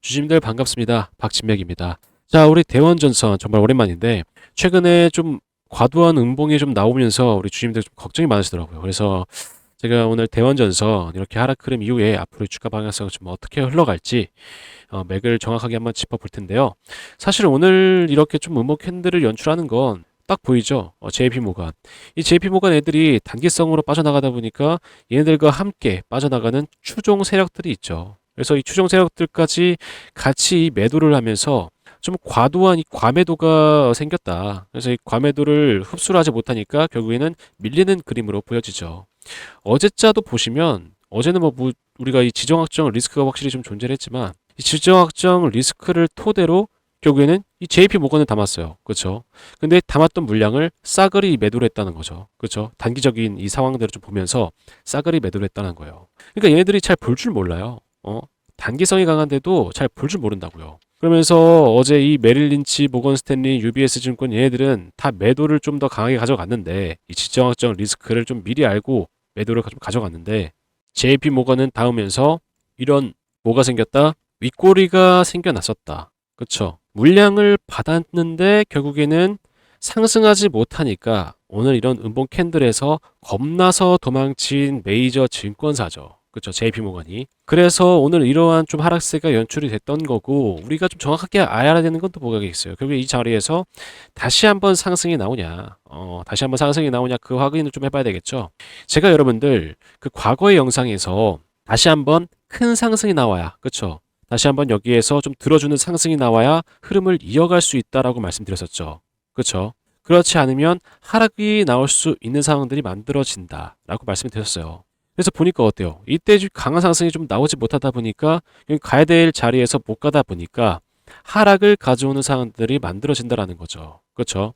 주심들 반갑습니다. 박진맥입니다. 자, 우리 대원전선 정말 오랜만인데 최근에 좀 과도한 음봉이 좀 나오면서 우리 주심들 좀 걱정이 많으시더라고요. 그래서 제가 오늘 대원전선 이렇게 하락 흐름 이후에 앞으로 주가 방향성을 좀 어떻게 흘러갈지 맥을 정확하게 한번 짚어볼 텐데요. 사실 오늘 이렇게 좀 음봉 캔들을 연출하는 건 딱 보이죠? JP모간. 이 JP모간 애들이 단기성으로 빠져나가다 보니까 얘네들과 함께 빠져나가는 추종 세력들이 있죠. 그래서 이 추종 세력들까지 같이 매도를 하면서 좀 과도한 이 과매도가 생겼다. 그래서 이 과매도를 흡수를 하지 못하니까 결국에는 밀리는 그림으로 보여지죠. 어제자도 보시면 어제는 우리가 이 지정학적 리스크가 확실히 좀 존재를 했지만 이 지정학적 리스크를 토대로 결국에는 이 JP 모건을 담았어요. 그렇죠? 근데 담았던 물량을 싸그리 매도를 했다는 거죠. 그렇죠? 단기적인 이 상황들을 좀 보면서 싸그리 매도를 했다는 거예요. 그러니까 얘네들이 잘 볼 줄 몰라요. 단기성이 강한데도 잘 볼 줄 모른다고요. 그러면서 어제 이 메릴 린치, 모건 스탠리, UBS 증권 얘네들은 다 매도를 좀 더 강하게 가져갔는데 이 지정학적 리스크를 좀 미리 알고 매도를 좀 가져갔는데 JP 모건은 닿으면서 이런 뭐가 생겼다? 윗꼬리가 생겨났었다. 그쵸? 물량을 받았는데 결국에는 상승하지 못하니까 오늘 이런 음봉 캔들에서 겁나서 도망친 메이저 증권사죠. 그쵸? JP모건이. 그래서 오늘 이러한 좀 하락세가 연출이 됐던 거고 우리가 좀 정확하게 알아야 되는 건 또 뭐가 있어요. 결국에 이 자리에서 다시 한번 상승이 나오냐 다시 한번 상승이 나오냐 그 확인을 좀 해봐야 되겠죠. 제가 여러분들 그 과거의 영상에서 다시 한번 큰 상승이 나와야 그쵸? 다시 한번 여기에서 좀 들어주는 상승이 나와야 흐름을 이어갈 수 있다라고 말씀드렸었죠. 그렇죠? 그렇지 않으면 하락이 나올 수 있는 상황들이 만들어진다라고 말씀드렸어요. 그래서 보니까 어때요? 이때 강한 상승이 좀 나오지 못하다 보니까 가야 될 자리에서 못 가다 보니까 하락을 가져오는 상황들이 만들어진다라는 거죠. 그렇죠?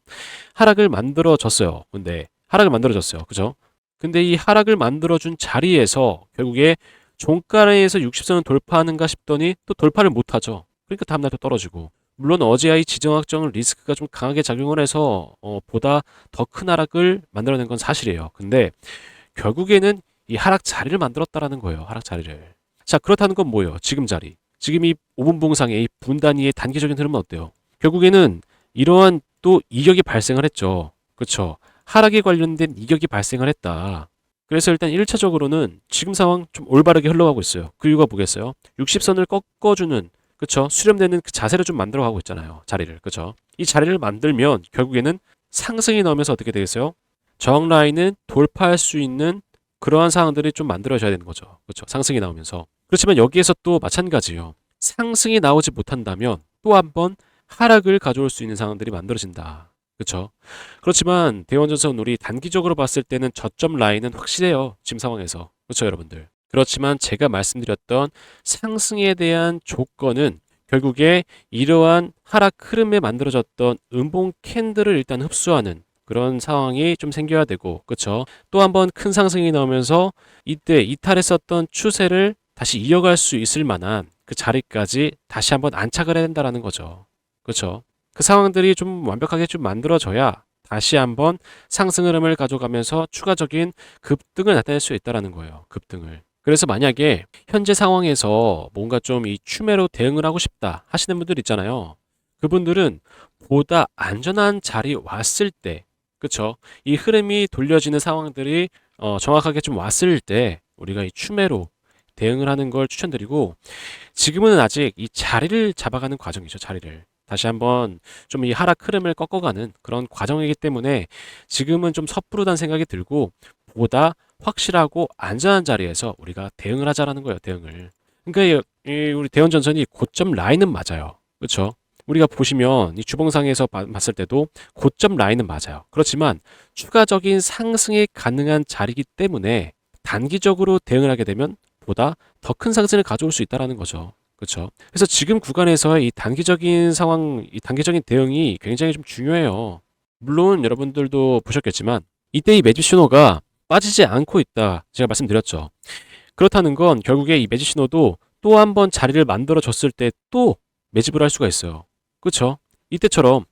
하락을 만들어졌어요. 근데 하락을 만들어졌어요. 그죠? 근데 이 하락을 만들어준 자리에서 결국에 종가에서 60선을 돌파하는가 싶더니 또 돌파를 못하죠. 그러니까 다음날 또 떨어지고. 물론 어제야 이 지정학적 리스크가 좀 강하게 작용을 해서 보다 더 큰 하락을 만들어낸 건 사실이에요. 근데 결국에는 이 하락 자리를 만들었다라는 거예요. 하락 자리를. 자, 그렇다는 건 뭐예요? 지금 자리. 지금 이 5분 봉상의 이 분단위의 단기적인 흐름은 어때요? 결국에는 이러한 또 이격이 발생을 했죠. 그렇죠? 하락에 관련된 이격이 발생을 했다. 그래서 일단 1차적으로는 지금 상황 좀 올바르게 흘러가고 있어요. 그 이유가 뭐겠어요? 60선을 꺾어주는 그쵸? 수렴되는 그 자세를 좀 만들어가고 있잖아요. 자리를. 그쵸? 이 자리를 만들면 결국에는 상승이 나오면서 어떻게 되겠어요? 저항 라인은 돌파할 수 있는 그러한 상황들이 좀 만들어져야 되는 거죠. 그렇죠? 상승이 나오면서. 그렇지만 여기에서 또 마찬가지예요. 상승이 나오지 못한다면 또 한 번 하락을 가져올 수 있는 상황들이 만들어진다. 그렇죠? 그렇지만 대원전선 우리 단기적으로 봤을 때는 저점 라인은 확실해요. 지금 상황에서. 그렇죠, 여러분들? 그렇지만 제가 말씀드렸던 상승에 대한 조건은 결국에 이러한 하락 흐름에 만들어졌던 음봉 캔들을 일단 흡수하는 그런 상황이 좀 생겨야 되고, 그렇죠? 또 한 번 큰 상승이 나오면서 이때 이탈했었던 추세를 다시 이어갈 수 있을 만한 그 자리까지 다시 한번 안착을 해야 된다는 거죠. 그렇죠? 그 상황들이 좀 완벽하게 좀 만들어져야 다시 한번 상승 흐름을 가져가면서 추가적인 급등을 나타낼 수 있다는 거예요. 급등을. 그래서 만약에 현재 상황에서 뭔가 좀 이 추매로 대응을 하고 싶다 하시는 분들 있잖아요. 그분들은 보다 안전한 자리 왔을 때, 그쵸? 이 흐름이 돌려지는 상황들이 정확하게 좀 왔을 때 우리가 이 추매로 대응을 하는 걸 추천드리고 지금은 아직 이 자리를 잡아가는 과정이죠. 자리를. 다시 한번 좀 이 하락 흐름을 꺾어가는 그런 과정이기 때문에 지금은 좀 섣부르다는 생각이 들고 보다 확실하고 안전한 자리에서 우리가 대응을 하자라는 거예요. 대응을. 그러니까 우리 대원전선이 고점 라인은 맞아요. 그렇죠? 우리가 보시면 이 주봉상에서 봤을 때도 고점 라인은 맞아요. 그렇지만 추가적인 상승이 가능한 자리이기 때문에 단기적으로 대응을 하게 되면 보다 더 큰 상승을 가져올 수 있다는 거죠. 그렇죠. 그래서 지금 구간에서의 이 단기적인 상황, 이 단기적인 대응이 굉장히 좀 중요해요. 물론 여러분들도 보셨겠지만 이때 이 매집 신호가 빠지지 않고 있다. 제가 말씀드렸죠. 그렇다는 건 결국에 이 매집 신호도 또 한 번 자리를 만들어 줬을 때 또 매집을 할 수가 있어요. 그렇죠? 이때처럼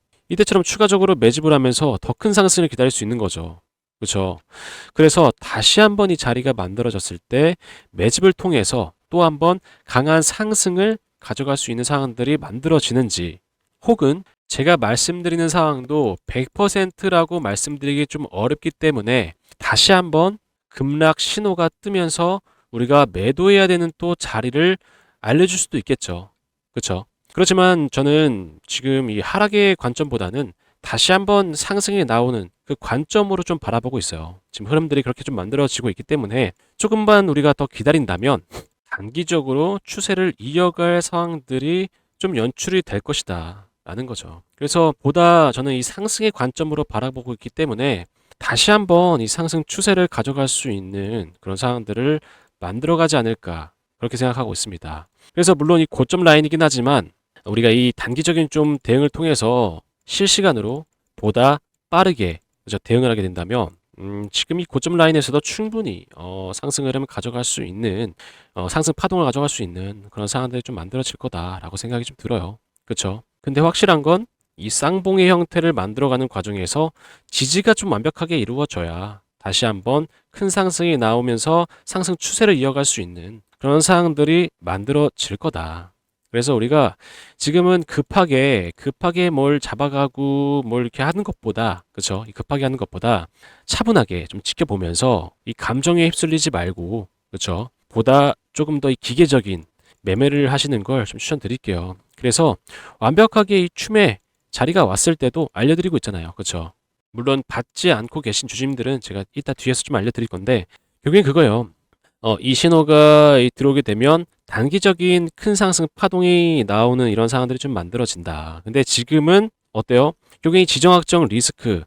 추가적으로 매집을 하면서 더 큰 상승을 기다릴 수 있는 거죠. 그렇죠? 그래서 다시 한 번 이 자리가 만들어졌을 때 매집을 통해서 또 한 번 강한 상승을 가져갈 수 있는 상황들이 만들어지는지, 혹은 제가 말씀드리는 상황도 100%라고 말씀드리기 좀 어렵기 때문에 다시 한번 급락 신호가 뜨면서 우리가 매도해야 되는 또 자리를 알려줄 수도 있겠죠. 그렇죠? 그렇지만 저는 지금 이 하락의 관점보다는 다시 한번 상승이 나오는 그 관점으로 좀 바라보고 있어요. 지금 흐름들이 그렇게 좀 만들어지고 있기 때문에 조금만 우리가 더 기다린다면 단기적으로 추세를 이어갈 상황들이 좀 연출이 될 것이다 라는 거죠. 그래서 보다 저는 이 상승의 관점으로 바라보고 있기 때문에 다시 한번 이 상승 추세를 가져갈 수 있는 그런 상황들을 만들어가지 않을까 그렇게 생각하고 있습니다. 그래서 물론 이 고점 라인이긴 하지만 우리가 이 단기적인 좀 대응을 통해서 실시간으로 보다 빠르게 그죠? 대응을 하게 된다면 지금 이 고점 라인에서도 충분히 상승 흐름을 가져갈 수 있는 상승 파동을 가져갈 수 있는 그런 상황들이 좀 만들어질 거다라고 생각이 좀 들어요. 그렇죠? 근데 확실한 건 이 쌍봉의 형태를 만들어가는 과정에서 지지가 좀 완벽하게 이루어져야 다시 한번 큰 상승이 나오면서 상승 추세를 이어갈 수 있는 그런 상황들이 만들어질 거다. 그래서 우리가 지금은 급하게 뭘 잡아가고 뭘 이렇게 하는 것보다, 그쵸? 급하게 하는 것보다 차분하게 좀 지켜보면서 이 감정에 휩쓸리지 말고, 그쵸? 보다 조금 더 이 기계적인 매매를 하시는 걸 좀 추천드릴게요. 그래서 완벽하게 이 춤에 자리가 왔을 때도 알려드리고 있잖아요. 그쵸? 물론 받지 않고 계신 주주님들은 제가 이따 뒤에서 좀 알려드릴 건데, 결국엔 그거예요. 이 신호가 들어오게 되면 단기적인 큰 상승 파동이 나오는 이런 상황들이 좀 만들어진다. 근데 지금은 어때요? 결국엔 이 지정학적 리스크,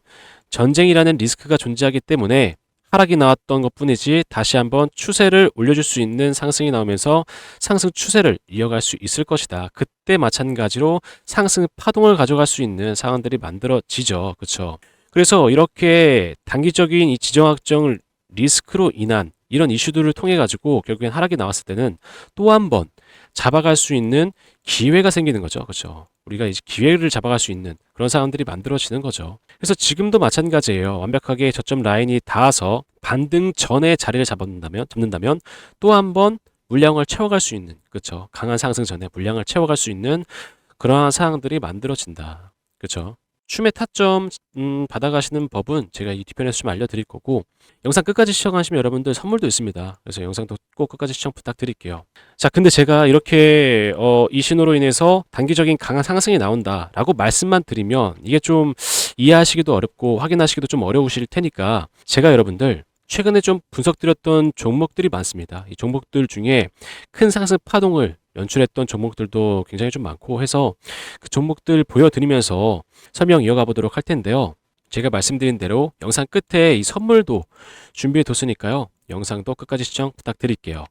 전쟁이라는 리스크가 존재하기 때문에 하락이 나왔던 것뿐이지 다시 한번 추세를 올려줄 수 있는 상승이 나오면서 상승 추세를 이어갈 수 있을 것이다. 그때 마찬가지로 상승 파동을 가져갈 수 있는 상황들이 만들어지죠. 그렇죠? 그래서 이렇게 단기적인 이 지정학적 리스크로 인한 이런 이슈들을 통해 가지고 결국엔 하락이 나왔을 때는 또 한 번 잡아갈 수 있는 기회가 생기는 거죠. 그렇죠? 우리가 이제 기회를 잡아갈 수 있는 그런 상황들이 만들어지는 거죠. 그래서 지금도 마찬가지예요. 완벽하게 저점 라인이 닿아서 반등 전에 자리를 잡는다면 또 한 번 물량을 채워갈 수 있는, 그렇죠? 강한 상승 전에 물량을 채워갈 수 있는 그러한 상황들이 만들어진다. 그렇죠? 춤의 타점 받아가시는 법은 제가 이 뒤편에서 좀 알려드릴 거고, 영상 끝까지 시청하시면 여러분들 선물도 있습니다. 그래서 영상도 꼭 끝까지 시청 부탁드릴게요. 자, 근데 제가 이렇게 이 신호로 인해서 단기적인 강한 상승이 나온다라고 말씀만 드리면 이게 좀 이해하시기도 어렵고 확인하시기도 좀 어려우실 테니까 제가 여러분들 최근에 좀 분석드렸던 종목들이 많습니다. 이 종목들 중에 큰 상승 파동을 연출했던 종목들도 굉장히 좀 많고 해서 그 종목들 보여드리면서 설명 이어가 보도록 할 텐데요. 제가 말씀드린 대로 영상 끝에 이 선물도 준비해 뒀으니까요. 영상도 끝까지 시청 부탁드릴게요.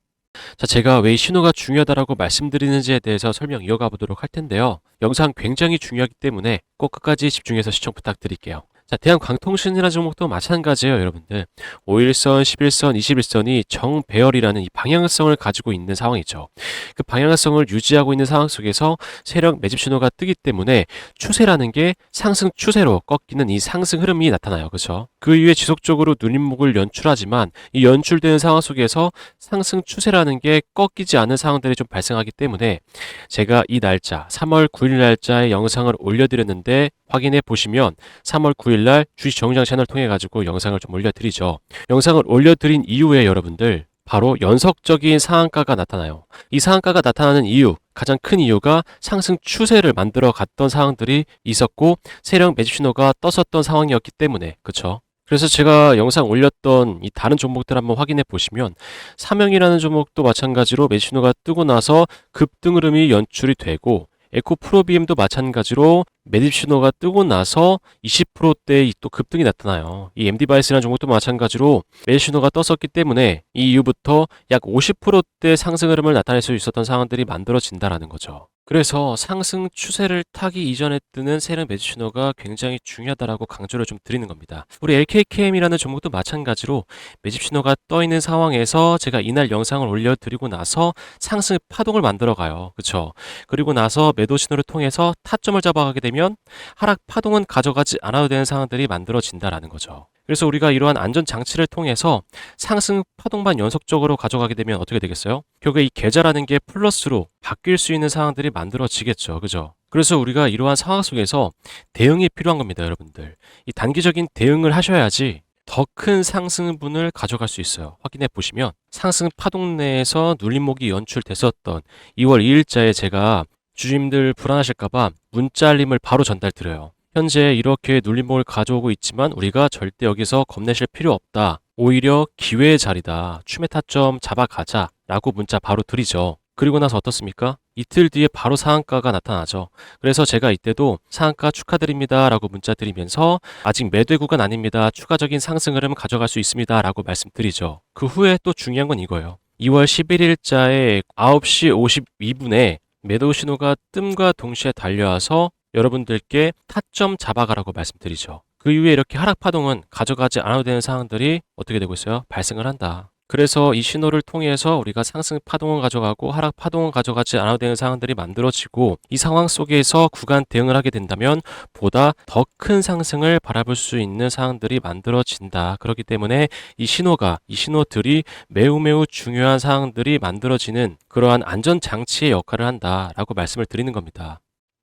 자, 제가 왜 이 신호가 중요하다라고 말씀드리는지에 대해서 설명 이어가 보도록 할 텐데요. 영상 굉장히 중요하기 때문에 꼭 끝까지 집중해서 시청 부탁드릴게요. 자, 대한광통신이라는 종목도 마찬가지예요, 여러분들. 5일선, 11선, 21선이 정배열이라는 이 방향성을 가지고 있는 상황이죠. 그 방향성을 유지하고 있는 상황 속에서 세력 매집 신호가 뜨기 때문에 추세라는 게 상승 추세로 꺾이는 이 상승 흐름이 나타나요. 그렇죠? 그 이후에 지속적으로 누림목을 연출하지만 이 연출되는 상황 속에서 상승 추세라는 게 꺾이지 않는 상황들이 좀 발생하기 때문에 제가 이 날짜 3월 9일 날짜에 영상을 올려드렸는데 확인해 보시면 3월 9일 날 주식 정의장 채널 통해 가지고 영상을 좀 올려드리죠. 영상을 올려드린 이후에 여러분들 바로 연속적인 상한가가 나타나요. 이 상한가가 나타나는 이유, 가장 큰 이유가 상승 추세를 만들어 갔던 상황들이 있었고 세력 매집 신호가 떴었던 상황이었기 때문에, 그렇죠? 그래서 제가 영상 올렸던 이 다른 종목들 한번 확인해 보시면 삼영이라는 종목도 마찬가지로 매집 신호가 뜨고 나서 급등 흐름이 연출이 되고 에코프로비엠도 마찬가지로 매집 신호가 뜨고 나서 20%대의 또 급등이 나타나요. 이 MD바이스라는 종목도 마찬가지로 매집 신호가 떴었기 때문에 이 이후부터 약 50%대 상승 흐름을 나타낼 수 있었던 상황들이 만들어진다라는 거죠. 그래서 상승 추세를 타기 이전에 뜨는 세력 매집 신호가 굉장히 중요하다라고 강조를 좀 드리는 겁니다. 우리 LKKM이라는 종목도 마찬가지로 매집 신호가 떠 있는 상황에서 제가 이날 영상을 올려드리고 나서 상승 파동을 만들어가요. 그렇죠? 그리고 나서 매도 신호를 통해서 타점을 잡아가게 되면 하락 파동은 가져가지 않아도 되는 상황들이 만들어진다라는 거죠. 그래서 우리가 이러한 안전장치를 통해서 상승 파동만 연속적으로 가져가게 되면 어떻게 되겠어요? 결국에 이 계좌라는 게 플러스로 바뀔 수 있는 상황들이 만들어지겠죠. 그죠? 그래서 우리가 이러한 상황 속에서 대응이 필요한 겁니다, 여러분들. 이 단기적인 대응을 하셔야지 더 큰 상승분을 가져갈 수 있어요. 확인해 보시면 상승 파동 내에서 눌림목이 연출됐었던 2월 2일자에 제가 주주님들 불안하실까봐 문자 알림을 바로 전달드려요. 현재 이렇게 눌림목을 가져오고 있지만 우리가 절대 여기서 겁내실 필요 없다. 오히려 기회의 자리다. 추매 타점 잡아가자. 라고 문자 바로 드리죠. 그리고 나서 어떻습니까? 이틀 뒤에 바로 상한가가 나타나죠. 그래서 제가 이때도 상한가 축하드립니다 라고 문자 드리면서 아직 매도의 구간 아닙니다. 추가적인 상승 흐름 가져갈 수 있습니다 라고 말씀드리죠. 그 후에 또 중요한 건 이거예요. 2월 11일자에 9시 52분에 매도 신호가 뜸과 동시에 달려와서 여러분들께 타점 잡아가라고 말씀드리죠. 그 이후에 이렇게 하락 파동은 가져가지 않아도 되는 상황들이 어떻게 되고 있어요? 발생을 한다. 그래서 이 신호를 통해서 우리가 상승 파동을 가져가고 하락 파동을 가져가지 않아도 되는 상황들이 만들어지고 이 상황 속에서 구간 대응을 하게 된다면 보다 더 큰 상승을 바라볼 수 있는 상황들이 만들어진다. 그렇기 때문에 이 신호들이 매우 중요한 상황들이 만들어지는 그러한 안전장치의 역할을 한다라고 말씀을 드리는 겁니다.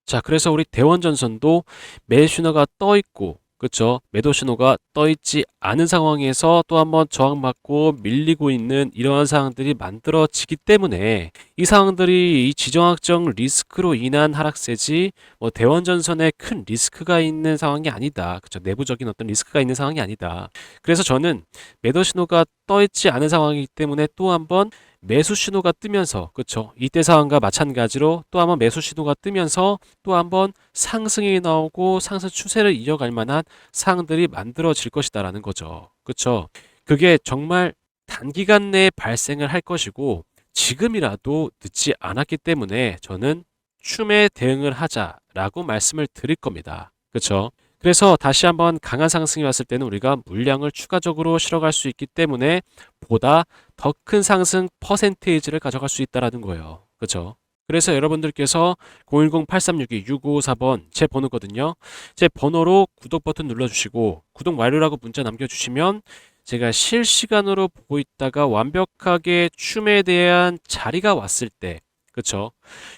자, 그래서 우리 대원전선도 매 신호가 떠 있고, 그렇죠? 매도 신호가 떠 있지 않은 상황에서 또 한번 저항받고 밀리고 있는 이러한 상황들이 만들어지기 때문에 이 상황들이 이 지정학적 리스크로 인한 하락세지 뭐 대원전선에 큰 리스크가 있는 상황이 아니다. 그렇죠? 내부적인 어떤 리스크가 있는 상황이 아니다. 그래서 저는 매도 신호가 떠 있지 않은 상황이기 때문에 또 한번 매수 신호가 뜨면서 그렇죠. 이때 상황과 마찬가지로 또 한번 매수 신호가 뜨면서 또 한번 상승이 나오고 상승 추세를 이어갈 만한 상황들이 만들어질 것이다라는 거죠. 그렇죠. 그게 정말 단기간 내에 발생을 할 것이고 지금이라도 늦지 않았기 때문에 저는 추매 대응을 하자라고 말씀을 드릴 겁니다. 그렇죠. 그래서 다시 한번 강한 상승이 왔을 때는 우리가 물량을 추가적으로 실어갈 수 있기 때문에 보다 더 큰 상승 퍼센테이지를 가져갈 수 있다는 거예요. 그렇죠? 그래서 여러분들께서 010-8362-6554번 제 번호거든요. 제 번호로 구독 버튼 눌러주시고 구독 완료라고 문자 남겨주시면 제가 실시간으로 보고 있다가 완벽하게 춤에 대한 자리가 왔을 때 그렇죠?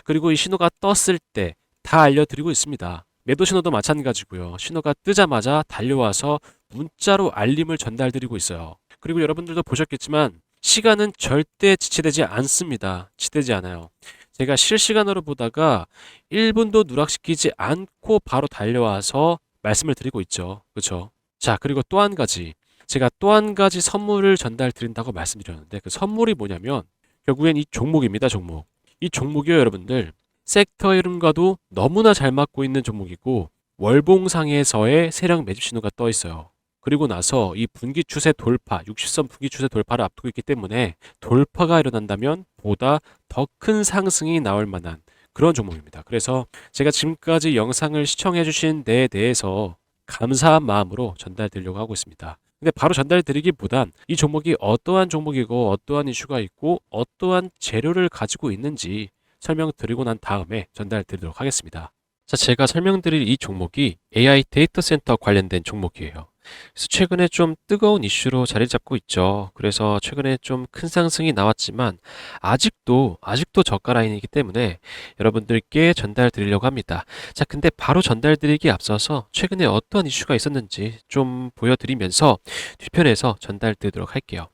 그리고 이 신호가 떴을 때 다 알려드리고 있습니다. 매도 신호도 마찬가지고요. 신호가 뜨자마자 달려와서 문자로 알림을 전달드리고 있어요. 그리고 여러분들도 보셨겠지만 시간은 절대 지체되지 않습니다. 지체되지 않아요. 제가 실시간으로 보다가 1분도 누락시키지 않고 바로 달려와서 말씀을 드리고 있죠. 그렇죠? 자, 그리고 또 한 가지. 제가 또 한 가지 선물을 전달드린다고 말씀드렸는데 그 선물이 뭐냐면 결국엔 이 종목입니다. 종목. 이 종목이요, 여러분들. 섹터 흐름과도 너무나 잘 맞고 있는 종목이고 월봉상에서의 세력 매집 신호가 떠 있어요. 그리고 나서 이 분기 추세 돌파, 60선 분기 추세 돌파를 앞두고 있기 때문에 돌파가 일어난다면 보다 더 큰 상승이 나올 만한 그런 종목입니다. 그래서 제가 지금까지 영상을 시청해 주신 데에 대해서 감사한 마음으로 전달드리려고 하고 있습니다. 근데 바로 전달드리기보단 이 종목이 어떠한 종목이고 어떠한 이슈가 있고 어떠한 재료를 가지고 있는지 설명드리고 난 다음에 전달드리도록 하겠습니다. 자, 제가 설명드릴 이 종목이 AI 데이터 센터 관련된 종목이에요. 그래서 최근에 좀 뜨거운 이슈로 자리 잡고 있죠. 그래서 최근에 좀 큰 상승이 나왔지만 아직도 저가 라인이기 때문에 여러분들께 전달드리려고 합니다. 자, 근데 바로 전달드리기에 앞서서 최근에 어떤 이슈가 있었는지 좀 보여드리면서 뒤편에서 전달드리도록 할게요.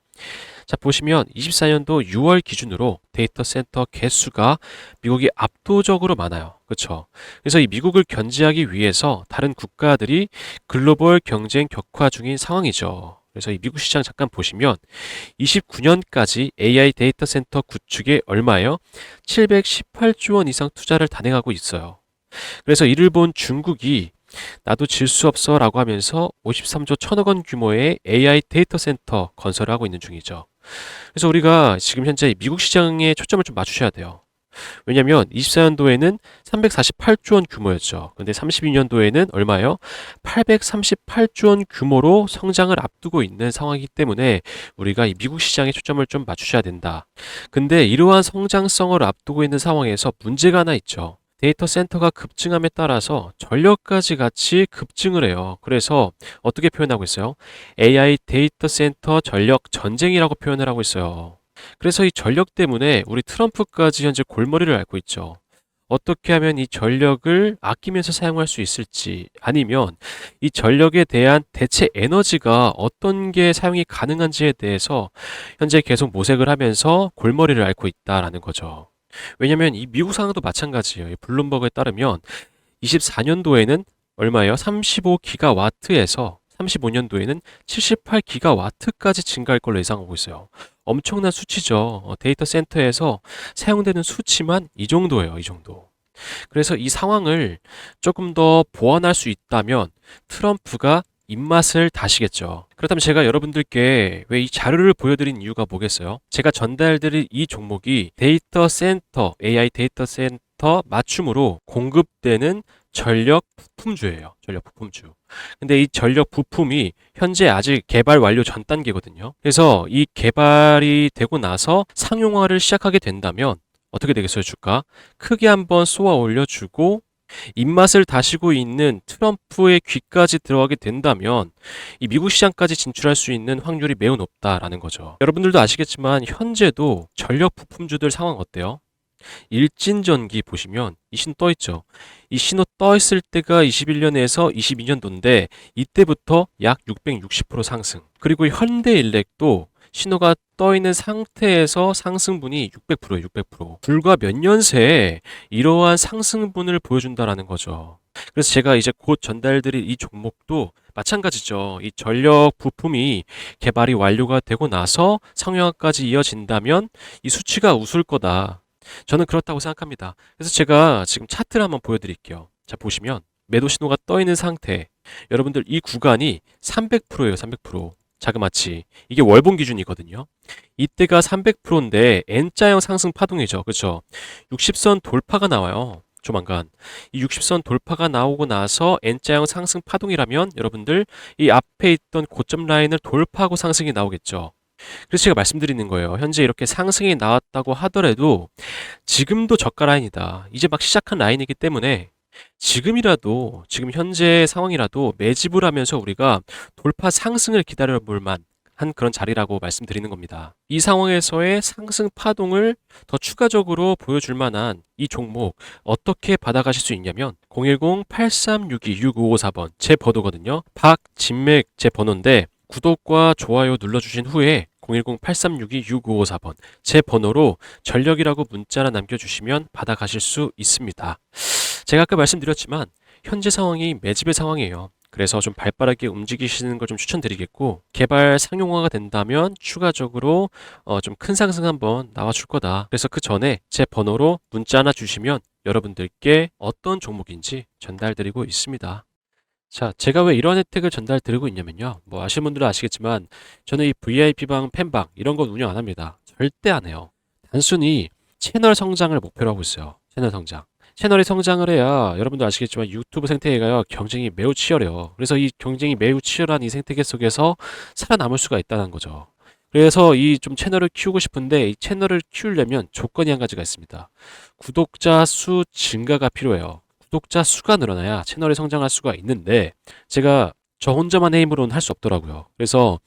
자, 보시면 24년도 6월 기준으로 데이터 센터 개수가 미국이 압도적으로 많아요. 그렇죠? 그래서 이 미국을 견제하기 위해서 다른 국가들이 글로벌 경쟁 격화 중인 상황이죠. 그래서 이 미국 시장 잠깐 보시면 29년까지 AI 데이터 센터 구축에 얼마예요? 718조 원 이상 투자를 단행하고 있어요. 그래서 이를 본 중국이 나도 질 수 없어 라고 하면서 53조 1천억 원 규모의 AI 데이터 센터 건설을 하고 있는 중이죠. 그래서 우리가 지금 현재 미국 시장에 초점을 좀 맞추셔야 돼요. 왜냐면 24년도에는 348조 원 규모였죠. 근데 32년도에는 얼마예요? 838조 원 규모로 성장을 앞두고 있는 상황이기 때문에 우리가 이 미국 시장에 초점을 좀 맞추셔야 된다. 근데 이러한 성장성을 앞두고 있는 상황에서 문제가 하나 있죠. 데이터 센터가 급증함에 따라서 전력까지 같이 급증을 해요. 그래서 어떻게 표현하고 있어요? AI 데이터 센터 전력 전쟁이라고 표현을 하고 있어요. 그래서 이 전력 때문에 우리 트럼프까지 현재 골머리를 앓고 있죠. 어떻게 하면 이 전력을 아끼면서 사용할 수 있을지, 아니면 이 전력에 대한 대체 에너지가 어떤 게 사용이 가능한지에 대해서 현재 계속 모색을 하면서 골머리를 앓고 있다라는 거죠. 왜냐면 이 미국 상황도 마찬가지예요. 이 블룸버그에 따르면 24년도에는 얼마예요? 35기가와트에서 35년도에는 78기가와트까지 증가할 걸로 예상하고 있어요. 엄청난 수치죠. 데이터 센터에서 사용되는 수치만 이 정도예요. 이 정도. 그래서 이 상황을 조금 더 보완할 수 있다면 트럼프가 입맛을 다시겠죠. 그렇다면 제가 여러분들께 왜 이 자료를 보여드린 이유가 뭐겠어요? 제가 전달드릴 이 종목이 데이터 센터, AI 데이터 센터 맞춤으로 공급되는 전력 부품주예요. 전력 부품주. 근데 이 전력 부품이 현재 아직 개발 완료 전 단계거든요. 그래서 이 개발이 되고 나서 상용화를 시작하게 된다면 어떻게 되겠어요, 주가? 크게 한번 쏘아 올려주고 입맛을 다시고 있는 트럼프의 귀까지 들어가게 된다면 이 미국 시장까지 진출할 수 있는 확률이 매우 높다라는 거죠. 여러분들도 아시겠지만 현재도 전력 부품주들 상황 어때요? 일진전기 보시면 이 신호 떠 있죠. 이 신호 떠 있을 때가 21년에서 22년도인데 이때부터 약 660% 상승. 그리고 현대일렉도 신호가 떠 있는 상태에서 상승분이 600%예요, 600%. 불과 몇 년 새에 이러한 상승분을 보여준다라는 거죠. 그래서 제가 이제 곧 전달드릴 이 종목도 마찬가지죠. 이 전력 부품이 개발이 완료가 되고 나서 상용화까지 이어진다면 이 수치가 웃을 거다. 저는 그렇다고 생각합니다. 그래서 제가 지금 차트를 한번 보여드릴게요. 자, 보시면 매도 신호가 떠 있는 상태. 여러분들 이 구간이 300%예요, 300%. 자그마치. 이게 월봉 기준이거든요. 이때가 300%인데 N자형 상승 파동이죠. 그렇죠? 60선 돌파가 나와요. 조만간. 이 60선 돌파가 나오고 나서 N자형 상승 파동이라면 여러분들 이 앞에 있던 고점 라인을 돌파하고 상승이 나오겠죠. 그래서 제가 말씀드리는 거예요. 현재 이렇게 상승이 나왔다고 하더라도 지금도 저가 라인이다. 이제 막 시작한 라인이기 때문에 지금이라도, 지금 현재 상황이라도 매집을 하면서 우리가 돌파 상승을 기다려 볼 만한 그런 자리라고 말씀드리는 겁니다. 이 상황에서의 상승 파동을 더 추가적으로 보여줄 만한 이 종목 어떻게 받아가실 수 있냐면 010-8362-6554번 제 번호거든요. 박진맥 제 번호인데 구독과 좋아요 눌러주신 후에 010-8362-6554번 제 번호로 전력이라고 문자나 남겨주시면 받아가실 수 있습니다. 제가 아까 말씀드렸지만 현재 상황이 매집의 상황이에요. 그래서 좀 발빠르게 움직이시는 걸 좀 추천드리겠고 개발 상용화가 된다면 추가적으로 좀 큰 상승 한번 나와줄 거다. 그래서 그 전에 제 번호로 문자 하나 주시면 여러분들께 어떤 종목인지 전달드리고 있습니다. 자, 제가 왜 이런 혜택을 전달드리고 있냐면요. 뭐 아시는 분들은 아시겠지만 저는 이 VIP방, 팬방 이런 건 운영 안 합니다. 절대 안 해요. 단순히 채널 성장을 목표로 하고 있어요. 채널 성장. 채널이 성장을 해야 여러분도 아시겠지만 유튜브 생태계가요 경쟁이 매우 치열해요. 그래서 이 경쟁이 매우 치열한 이 생태계 속에서 살아남을 수가 있다는 거죠. 그래서 이 좀 채널을 키우고 싶은데 이 채널을 키우려면 조건이 한 가지가 있습니다. 구독자 수 증가가 필요해요. 구독자 수가 늘어나야 채널이 성장할 수가 있는데 제가 저 혼자만의 힘으로는 할 수 없더라고요. 그래서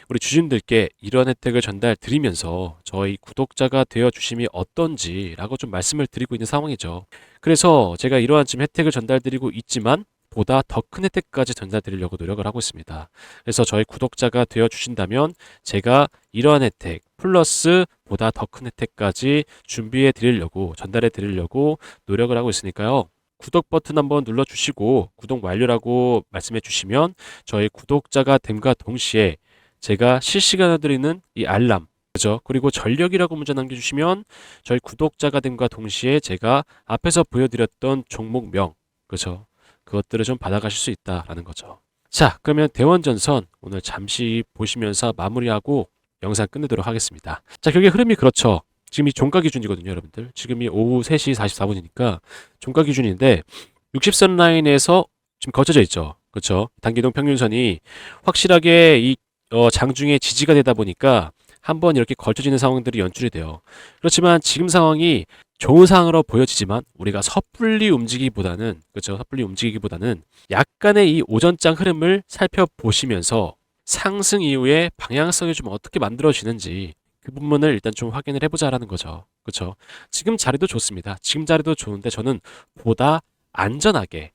우리 주주님들께 이런 혜택을 전달 드리면서 저희 구독자가 되어 주심이 어떤지라고 좀 말씀을 드리고 있는 상황이죠. 그래서 제가 이러한 지금 혜택을 전달 드리고 있지만 보다 더 큰 혜택까지 전달 드리려고 노력을 하고 있습니다. 그래서 저희 구독자가 되어 주신다면 제가 이러한 혜택 플러스 보다 더 큰 혜택까지 준비해 드리려고 전달해 드리려고 노력을 하고 있으니까요. 구독 버튼 한번 눌러주시고 구독 완료라고 말씀해 주시면 저희 구독자가 됨과 동시에 제가 실시간으로 드리는 이 알람 그죠? 그리고 전력이라고 문자 남겨주시면 저희 구독자가 됨과 동시에 제가 앞에서 보여드렸던 종목명 그죠? 그것들을 좀 받아가실 수 있다라는 거죠. 자, 그러면 대원전선 오늘 잠시 보시면서 마무리하고 영상 끝내도록 하겠습니다. 자, 결국에 흐름이 그렇죠. 지금 이 종가 기준이거든요, 여러분들. 지금이 오후 3시 44분이니까 종가 기준인데 60선 라인에서 지금 거쳐져 있죠. 그렇죠? 단기동 평균선이 확실하게 이 장중에 지지가 되다 보니까 한번 이렇게 걸쳐지는 상황들이 연출이 돼요. 그렇지만 지금 상황이 좋은 상황으로 보여지지만 우리가 섣불리 움직이기보다는 그렇죠. 섣불리 움직이기보다는 약간의 이 오전장 흐름을 살펴보시면서 상승 이후에 방향성이 좀 어떻게 만들어지는지 그 부분을 일단 좀 확인을 해보자라는 거죠. 그렇죠. 지금 자리도 좋습니다. 지금 자리도 좋은데 저는 보다 안전하게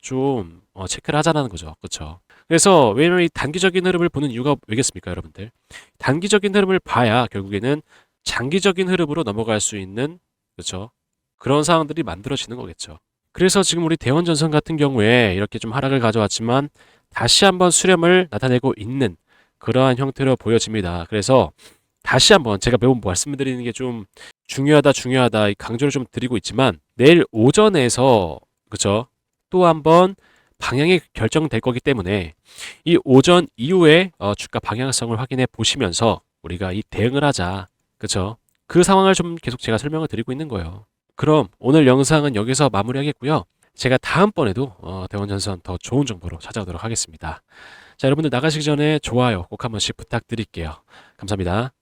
좀 체크를 하자라는 거죠. 그렇죠. 그래서 왜냐면 이 단기적인 흐름을 보는 이유가 왜겠습니까, 여러분들? 단기적인 흐름을 봐야 결국에는 장기적인 흐름으로 넘어갈 수 있는 그렇죠. 그런 상황들이 만들어지는 거겠죠. 그래서 지금 우리 대원전선 같은 경우에 이렇게 좀 하락을 가져왔지만 다시 한번 수렴을 나타내고 있는 그러한 형태로 보여집니다. 그래서 다시 한번 제가 매번 말씀드리는 게 좀 중요하다 이 강조를 좀 드리고 있지만 내일 오전에서 그렇죠. 또 한번 방향이 결정될 거기 때문에 이 오전 이후에 주가 방향성을 확인해 보시면서 우리가 이 대응을 하자. 그렇죠? 그 상황을 좀 계속 제가 설명을 드리고 있는 거예요. 그럼 오늘 영상은 여기서 마무리하겠고요. 제가 다음번에도 대원전선 더 좋은 정보로 찾아오도록 하겠습니다. 자, 여러분들 나가시기 전에 좋아요 꼭 한 번씩 부탁드릴게요. 감사합니다.